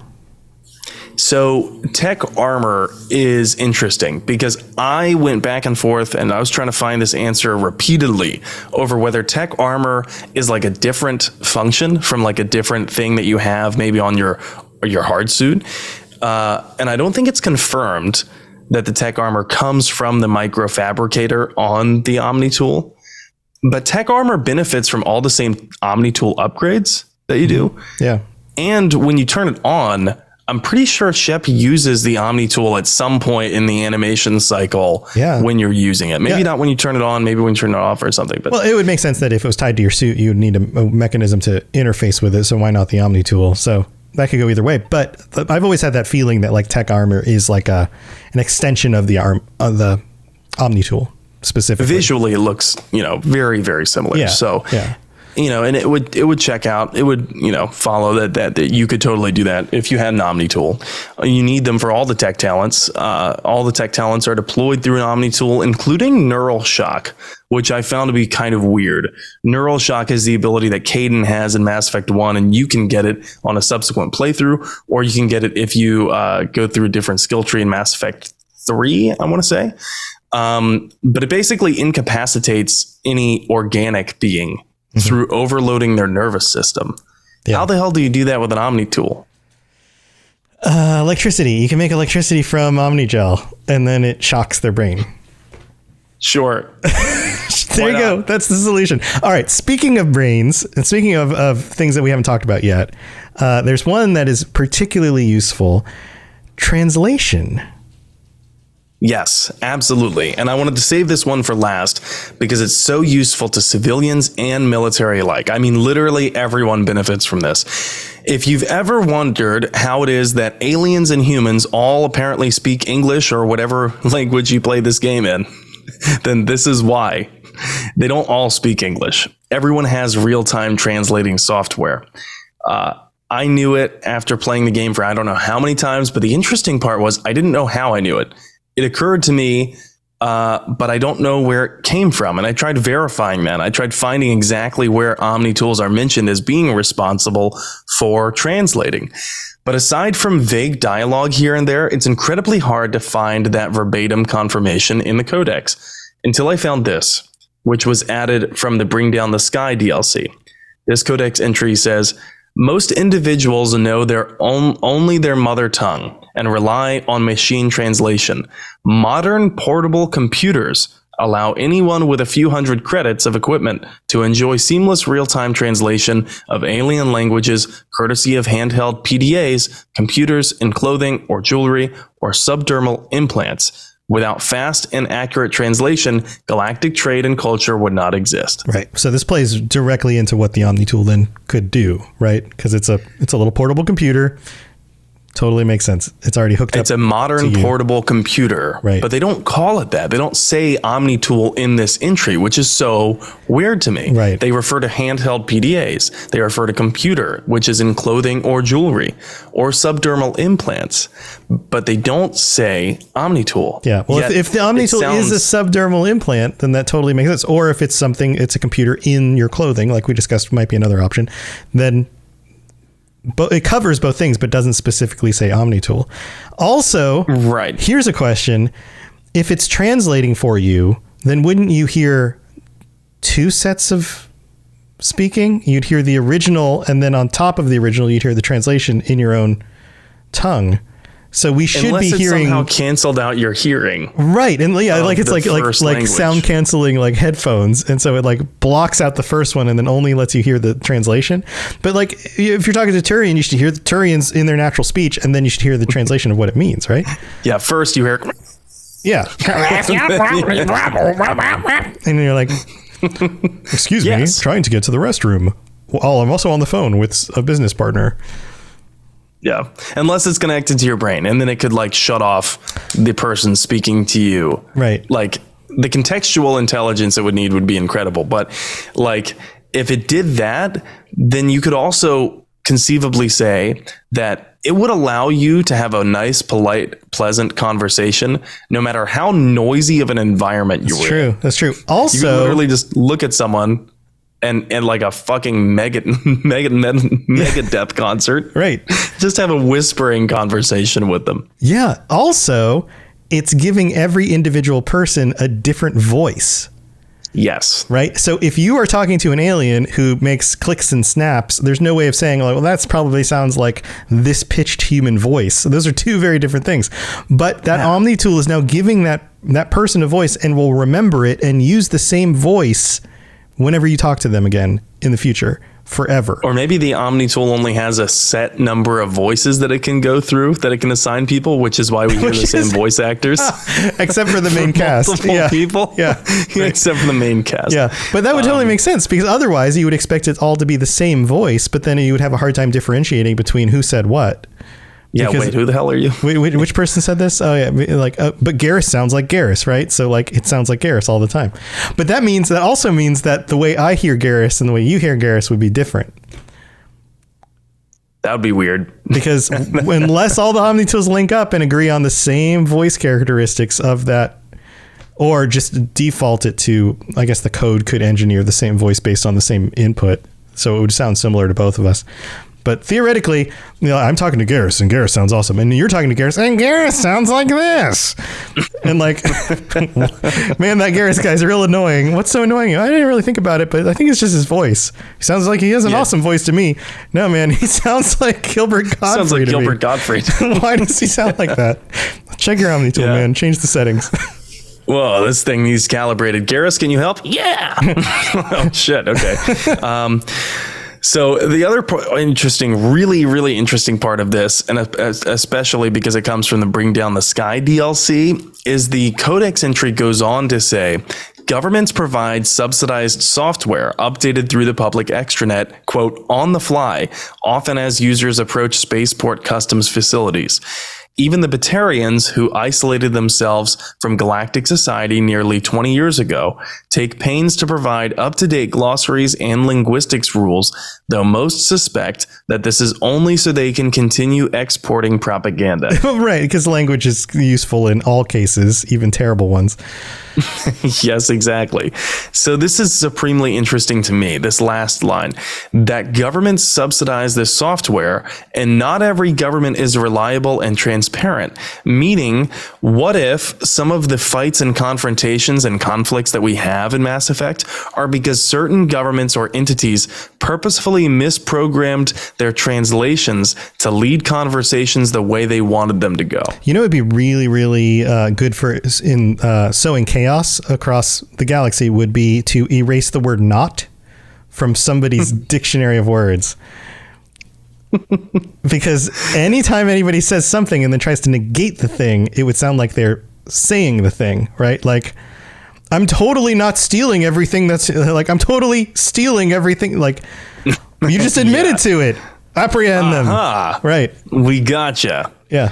So tech armor is interesting because I went back and forth and I was trying to find this answer repeatedly over whether tech armor is like a different function from like a different thing that you have maybe on your hard suit. And I don't think it's confirmed. that the tech armor comes from the microfabricator on the Omni Tool. But tech armor benefits from all the same Omni Tool upgrades that you do. Yeah. And when you turn it on, I'm pretty sure Shep uses the Omni Tool at some point in the animation cycle when you're using it. Maybe not when you turn it on, maybe when you turn it off or something. But well, it would make sense that if it was tied to your suit, you would need a mechanism to interface with it. So why not the Omni Tool? So that could go either way. But I've always had that feeling that like tech armor is like an extension of the Omni Tool specifically. Visually, it looks, very, very similar. Yeah. So, and it would check out, it would, follow that you could totally do that if you had an Omni Tool. You need them for all the tech talents. All the tech talents are deployed through an Omni Tool, including Neural Shock, which I found to be kind of weird. Neural Shock is the ability that Kaidan has in Mass Effect 1, and you can get it on a subsequent playthrough, or you can get it if you go through a different skill tree in Mass Effect 3, I want to say. But it basically incapacitates any organic being through overloading their nervous system. Yeah. How the hell do you do that with an Omni Tool? Electricity. You can make electricity from Omnigel, and then it shocks their brain. Sure. There you go. That's the solution. All right. Speaking of brains, and speaking of things that we haven't talked about yet, there's one that is particularly useful. Translation. Yes, absolutely. And I wanted to save this one for last because it's so useful to civilians and military alike. I mean, literally everyone benefits from this. If you've ever wondered how it is that aliens and humans all apparently speak English or whatever language you play this game in, then this is why. They don't all speak English. Everyone has real-time translating software. I knew it after playing the game for I don't know how many times, but the interesting part was I didn't know how I knew it. It occurred to me, but I don't know where it came from. And I tried verifying that. I tried finding exactly where Omni Tools are mentioned as being responsible for translating. But aside from vague dialogue here and there, it's incredibly hard to find that verbatim confirmation in the codex. Until I found this, which was added from the Bring Down the Sky DLC. This codex entry says, most individuals know only their mother tongue and rely on machine translation. Modern portable computers allow anyone with a few hundred credits of equipment to enjoy seamless real-time translation of alien languages courtesy of handheld PDAs, computers in clothing or jewelry, or subdermal implants. Without fast and accurate translation, galactic trade and culture would not exist. Right. So this plays directly into what the Omni Tool then could do, right? Because it's a little portable computer. Totally makes sense. It's already hooked up. It's a modern portable computer, right? But they don't call it that. They don't say Omni Tool in this entry, which is so weird to me. Right. They refer to handheld PDAs. They refer to computer, which is in clothing or jewelry, or subdermal implants, but they don't say Omni Tool. Yeah. Well, if the Omni Tool is a subdermal implant, then that totally makes sense. Or if it's it's a computer in your clothing, like we discussed, might be another option, then. But it covers both things, but doesn't specifically say Omni Tool. Also, right. Here's a question. If it's translating for you, then wouldn't you hear two sets of speaking? You'd hear the original, and then on top of the original, you'd hear the translation in your own tongue. So we should Unless be hearing somehow canceled out your hearing. Right. And yeah, like it's like sound canceling like headphones. And so it like blocks out the first one and then only lets you hear the translation. But like if you're talking to Turian, you should hear the Turians in their natural speech, and then you should hear the translation of what it means, right? Yeah, first you hear yeah. And you're like, excuse me, trying to get to the restroom. Well, I'm also on the phone with a business partner. Yeah, unless it's connected to your brain, and then it could like shut off the person speaking to you. Right. Like the contextual intelligence it would need would be incredible. But like if it did that, then you could also conceivably say that it would allow you to have a nice, polite, pleasant conversation, no matter how noisy of an environment you were in. That's true. Also, you can literally just look at someone and like a fucking mega death concert. Right. Just have a whispering conversation with them. Yeah. Also, it's giving every individual person a different voice. Yes. Right. So if you are talking to an alien who makes clicks and snaps, there's no way of saying, like, well, that's probably sounds like this pitched human voice. So those are two very different things. But that Omni tool is now giving that person a voice and will remember it and use the same voice whenever you talk to them again in the future. Forever. Or maybe the Omni tool only has a set number of voices that it can go through, that it can assign people, which is why we hear the same voice actors. Except for the main cast. Multiple people. Yeah. Except for the main cast. Yeah. But that would totally make sense, because otherwise you would expect it all to be the same voice, but then you would have a hard time differentiating between who said what. Yeah, wait, who the hell are you? Which person said this? Oh, yeah, like, but Garrus sounds like Garrus, right? So, like, it sounds like Garrus all the time. But that also means that the way I hear Garrus and the way you hear Garrus would be different. That would be weird. Because unless all the Omni tools link up and agree on the same voice characteristics of that, or just default it to, I guess the code could engineer the same voice based on the same input. So it would sound similar to both of us. But theoretically, I'm talking to Garrus and Garrus sounds awesome. And you're talking to Garrus and Garrus sounds like this. And like, man, that Garrus guy's real annoying. What's so annoying? I didn't really think about it, but I think it's just his voice. He sounds like he has an awesome voice to me. No, man, he sounds like Gilbert Gottfried. Sounds like Gilbert Gottfried. Why does he sound like that? Check your Omni tool, man. Change the settings. Whoa, this thing needs calibrated. Garrus, can you help? Yeah. Oh, shit. Okay. So the other really, really interesting part of this, and especially because it comes from the Bring Down the Sky DLC, is the codex entry goes on to say, governments provide subsidized software updated through the public extranet, quote, on the fly, often as users approach spaceport customs facilities. Even the Batarians, who isolated themselves from galactic society nearly 20 years ago, take pains to provide up-to-date glossaries and linguistics rules, though most suspect that this is only so they can continue exporting propaganda. Right, because language is useful in all cases, even terrible ones. Yes, exactly. So this is supremely interesting to me, this last line, that governments subsidize this software and not every government is reliable and transparent. Meaning, what if some of the fights and confrontations and conflicts that we have in Mass Effect are because certain governments or entities purposefully misprogrammed their translations to lead conversations the way they wanted them to go? You know, it'd be really, really good for sowing chaos across the galaxy would be to erase the word not from somebody's dictionary of words. Because anytime anybody says something and then tries to negate the thing, it would sound like they're saying the thing, right? Like, I'm totally not stealing everything that's like, I'm totally stealing everything. Like, you just admitted to it. Apprehend them. Right. We gotcha. Yeah.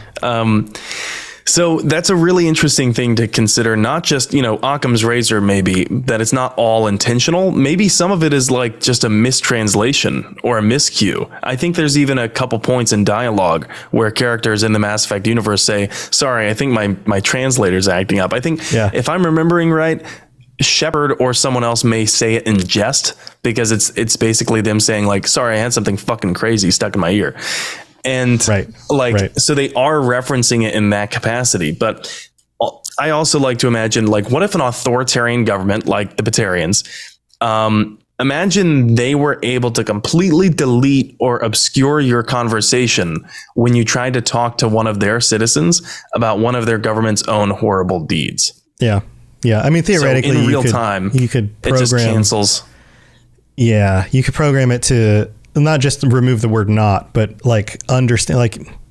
So that's a really interesting thing to consider, not just, Occam's razor, maybe that it's not all intentional. Maybe some of it is like just a mistranslation or a miscue. I think there's even a couple points in dialogue where characters in the Mass Effect universe say, sorry, I think my translator's acting up. I think if I'm remembering right, Shepard or someone else may say it in jest because it's basically them saying like, sorry, I had something fucking crazy stuck in my ear. And so they are referencing it in that capacity. But I also like to imagine, like, what if an authoritarian government like the Batarians, imagine they were able to completely delete or obscure your conversation when you tried to talk to one of their citizens about one of their government's own horrible deeds. Yeah. Yeah. I mean, theoretically, so in real time, you could program, it just cancels. Yeah. You could program it to not just remove the word not, but like understand,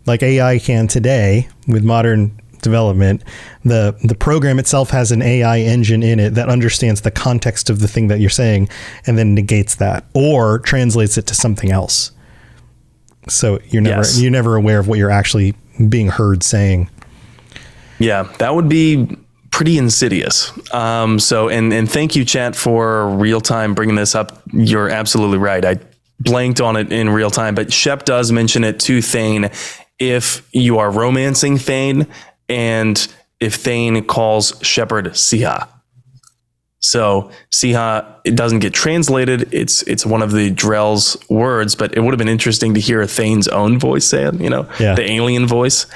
like AI can today with modern development. The program itself has an AI engine in it that understands the context of the thing that you're saying and then negates that or translates it to something else. So you're never aware of what you're actually being heard saying. Yeah, that would be pretty insidious. And thank you, chat, for real time bringing this up. You're absolutely right. I blanked on it in real time, but Shep does mention it to Thane if you are romancing Thane and if Thane calls Shepard Siha. So Siha, it doesn't get translated. It's one of the Drell's words, but it would have been interesting to hear Thane's own voice say it, the alien voice.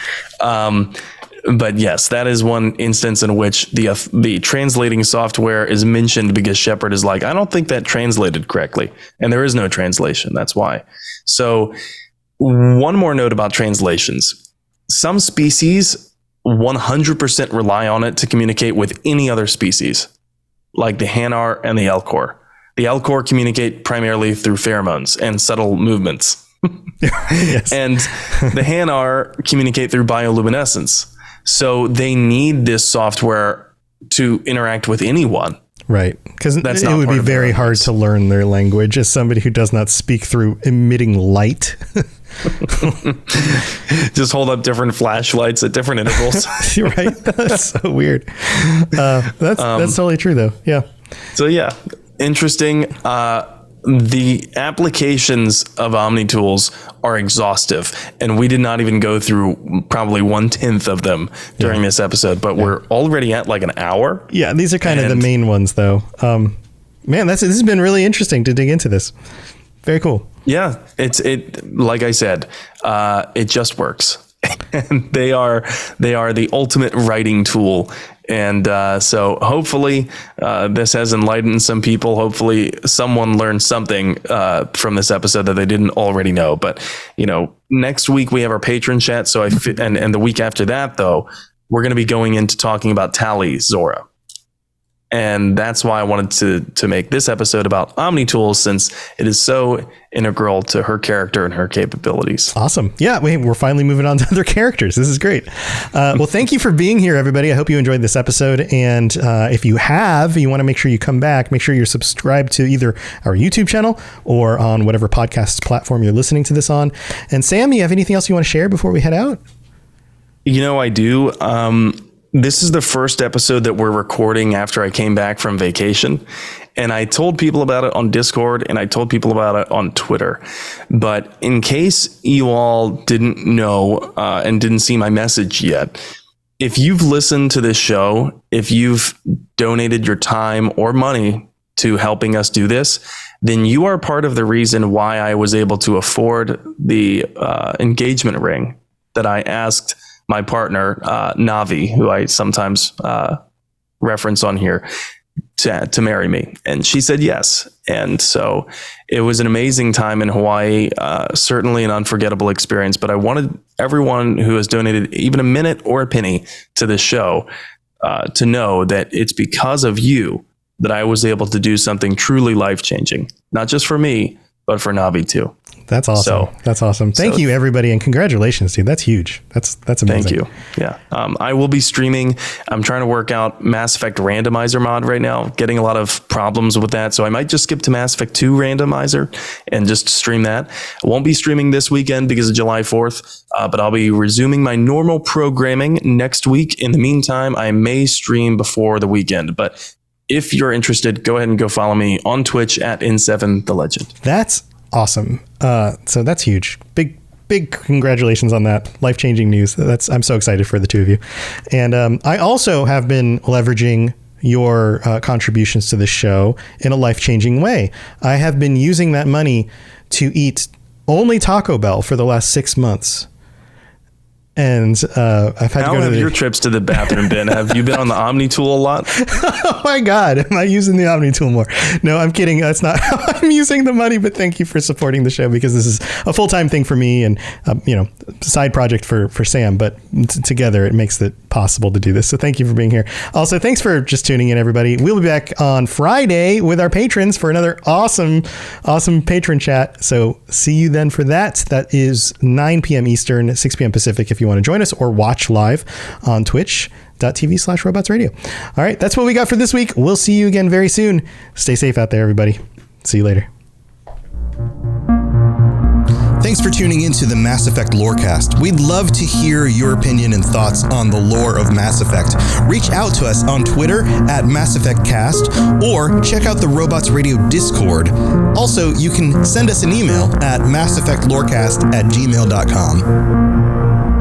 But yes, that is one instance in which the translating software is mentioned because Shepard is like, I don't think that translated correctly. And there is no translation. That's why. So one more note about translations. Some species 100% rely on it to communicate with any other species, like the Hanar and the Elcor. The Elcor communicate primarily through pheromones and subtle movements. Yes. And the Hanar communicate through bioluminescence. So they need this software to interact with anyone. Right. Because it would be very hard to learn their language as somebody who does not speak through emitting light. Just hold up different flashlights at different intervals. Right. That's so weird. That's totally true, though. Yeah. So, yeah, interesting. The applications of Omni Tools are exhaustive, and we did not even go through probably 1/10 of them during this episode, but we're already at like an hour. Yeah, these are kind of the main ones, though. Man, this has been really interesting to dig into this. Very cool. Yeah, like I said, it just works. And they are the ultimate writing tool. And so hopefully this has enlightened some people. Hopefully someone learned something from this episode that they didn't already know. But, next week we have our patron chat. So and the week after that, though, we're going to be going into talking about Tali Zora. And that's why I wanted to make this episode about Omni Tools, since it is so integral to her character and her capabilities. Awesome. Yeah, we're finally moving on to other characters. This is great. Well, thank you for being here, everybody. I hope you enjoyed this episode. And if you want to make sure you come back, make sure you're subscribed to either our YouTube channel or on whatever podcast platform you're listening to this on. And Sam, you have anything else you want to share before we head out? I do. This is the first episode that we're recording after I came back from vacation, and I told people about it on Discord and I told people about it on Twitter. But in case you all didn't know and didn't see my message yet, if you've listened to this show, if you've donated your time or money to helping us do this, then you are part of the reason why I was able to afford the engagement ring that I asked my partner, Navi, who I sometimes reference on here, to marry me. And she said yes. And so it was an amazing time in Hawaii, certainly an unforgettable experience. But I wanted everyone who has donated even a minute or a penny to this show to know that it's because of you that I was able to do something truly life-changing, not just for me, but for Navi too. That's awesome. That's awesome. Thank you, everybody, and congratulations, dude. That's huge. That's amazing. Thank you. Yeah. I will be streaming. I'm trying to work out Mass Effect Randomizer mod right now, getting a lot of problems with that. So I might just skip to Mass Effect 2 Randomizer and just stream that. I won't be streaming this weekend because of July 4th, but I'll be resuming my normal programming next week. In the meantime, I may stream before the weekend, but if you're interested, go ahead and go follow me on Twitch at N7TheLegend. That's awesome. So that's huge. Big congratulations on that. Life-changing news. I'm so excited for the two of you. And I also have been leveraging your contributions to the show in a life-changing way. I have been using that money to eat only Taco Bell for the last 6 months. And I've had to go to your trips to the bathroom been? Have you been on the Omni Tool a lot? Oh my God, am I using the Omni Tool more? No, I'm kidding. That's not how I'm using the money, but thank you for supporting the show, because this is a full-time thing for me and, side project for Sam, but together it makes it possible to do this. So thank you for being here. Also, thanks for just tuning in, everybody. We'll be back on Friday with our patrons for another awesome patron chat. So see you then for that. That is 9 p.m. Eastern, 6 p.m. Pacific if you want to join us or watch live on twitch.tv/robotsradio. All right, that's what we got for this week. We'll see you again very soon. Stay safe out there, everybody. See you later. Thanks for tuning into the Mass Effect Lorecast. We'd love to hear your opinion and thoughts on the lore of Mass Effect. Reach out to us on Twitter at Mass Effect Cast, or check out the Robots Radio Discord. Also, you can send us an email at masseffectlorecast@gmail.com.